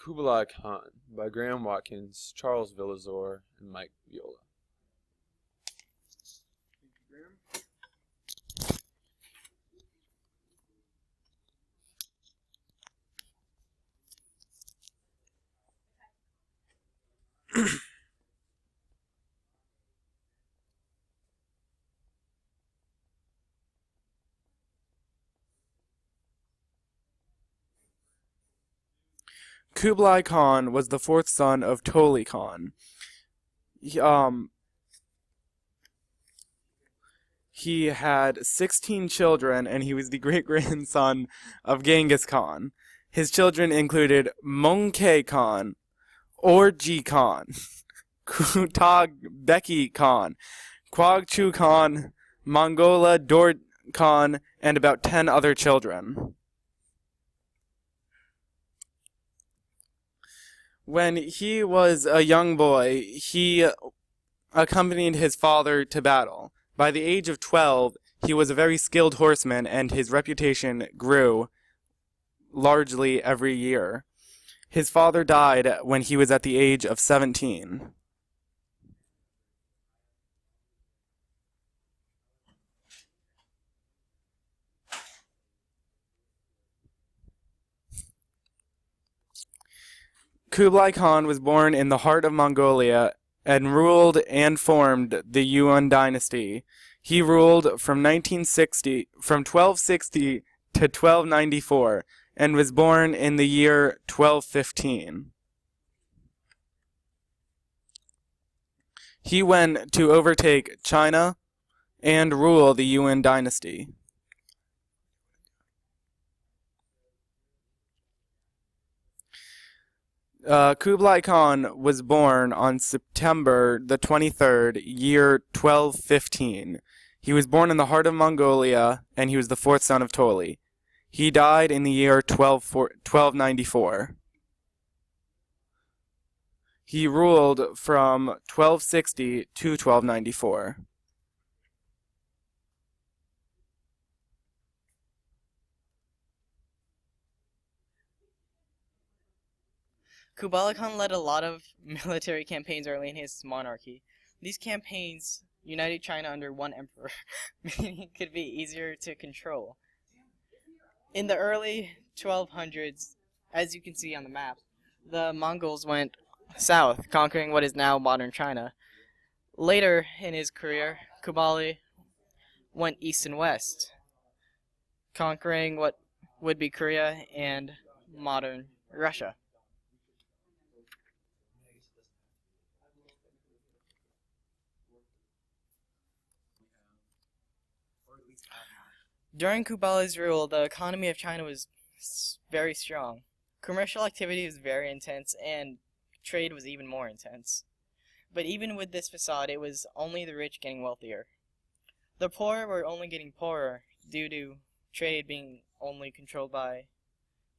Kublai Khan by Graham Watkins, Charles Villazor, and Mike Viola. Kublai Khan was the fourth son of Toli Khan. He, um, he had 16 children, and he was the great-grandson of Genghis Khan. His children included Möngke Khan, Orji Khan, Kutagbeki Khan, Kwagchu Khan, Mongola Dor Khan, and about 10 other children. When he was a young boy, he accompanied his father to battle. By the age of 12, he was a very skilled horseman, and his reputation grew largely every year. His father died when he was at the age of 17. Kublai Khan was born in the heart of Mongolia and ruled and formed the Yuan dynasty. He ruled from 1260 to 1294 and was born in the year 1215. He went to overtake China and rule the Yuan dynasty. Kublai Khan was born on September the 23rd, year 1215. He was born in the heart of Mongolia, and he was the fourth son of Toli. He died in the year 1294. He ruled from 1260 to 1294. Kublai Khan led a lot of military campaigns early in his monarchy. These campaigns united China under one emperor, meaning it could be easier to control. In the early 1200s, as you can see on the map, the Mongols went south, conquering what is now modern China. Later in his career, Kublai went east and west, conquering what would be Korea and modern Russia. During Kublai's rule, the economy of China was very strong. Commercial activity was very intense, and trade was even more intense. But even with this facade, it was only the rich getting wealthier. The poor were only getting poorer due to trade being only controlled by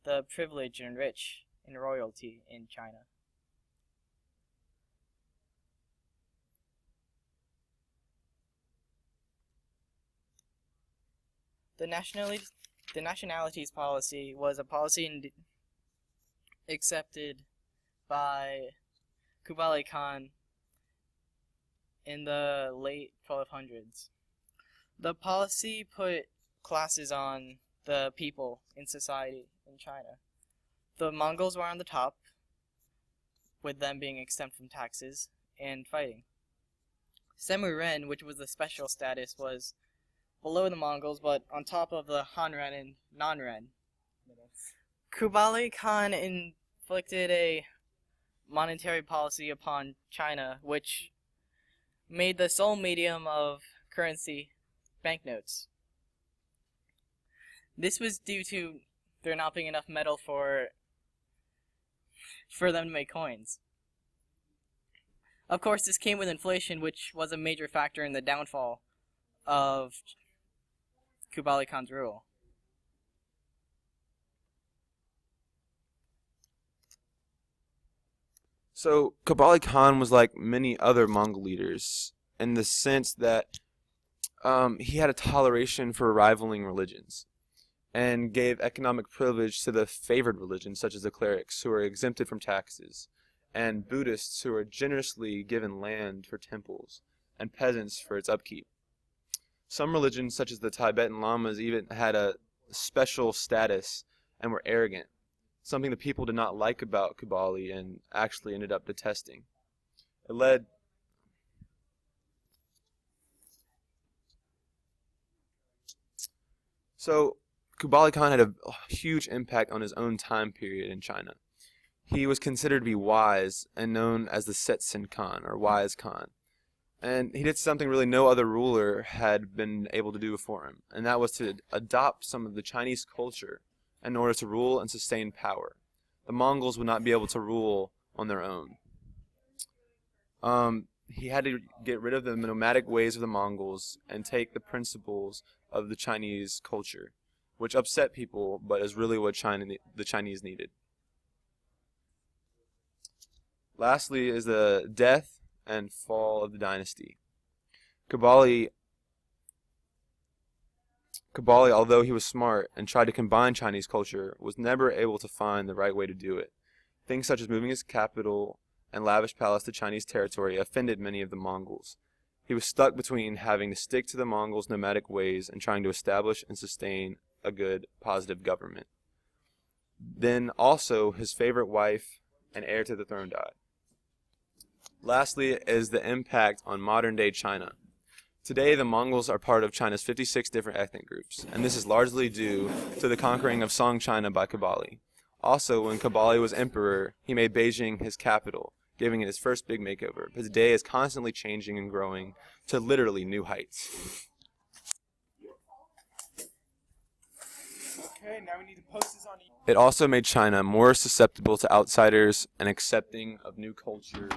the privileged and rich in royalty in China. The nationalities policy was a policy accepted by Kublai Khan in the late 1200s. The policy put classes on the people in society in China. The Mongols were on the top, with them being exempt from taxes and fighting. Samuren, which was the special status, was below the Mongols, but on top of the Hanren and Nanren. Kublai Khan inflicted a monetary policy upon China, which made the sole medium of currency banknotes. This was due to there not being enough metal for them to make coins. Of course, this came with inflation, which was a major factor in the downfall of Kublai Khan's rule. So Kublai Khan was like many other Mongol leaders in the sense that he had a toleration for rivaling religions. and gave economic privilege to the favored religions, such as the clerics, who were exempted from taxes, and Buddhists, who were generously given land for temples, and peasants for its upkeep. Some religions, such as the Tibetan Lamas, even had a special status and were arrogant, something the people did not like about Kubali and actually ended up detesting. It led So Kublai Khan had a huge impact on his own time period in China. He was considered to be wise and known as the Setsen Khan, or Wise Khan. And he did something really no other ruler had been able to do before him, and that was to adopt some of the Chinese culture in order to rule and sustain power. The Mongols would not be able to rule on their own. He had to get rid of the nomadic ways of the Mongols and take the principles of the Chinese culture, which upset people, but is really what the Chinese needed. Lastly is the death and fall of the dynasty. Kubali, although he was smart and tried to combine Chinese culture, was never able to find the right way to do it. Things such as moving his capital and lavish palace to Chinese territory offended many of the Mongols. He was stuck between having to stick to the Mongols' nomadic ways and trying to establish and sustain a good, positive government. Then also his favorite wife and heir to the throne died. Lastly is the impact on modern-day China. Today, the Mongols are part of China's 56 different ethnic groups, and this is largely due to the conquering of Song China by Kubali. Also, when Kubali was emperor, he made Beijing his capital, giving it his first big makeover. But today is constantly changing and growing to literally new heights. Okay, now we need to post this on. It also made China more susceptible to outsiders and accepting of new culture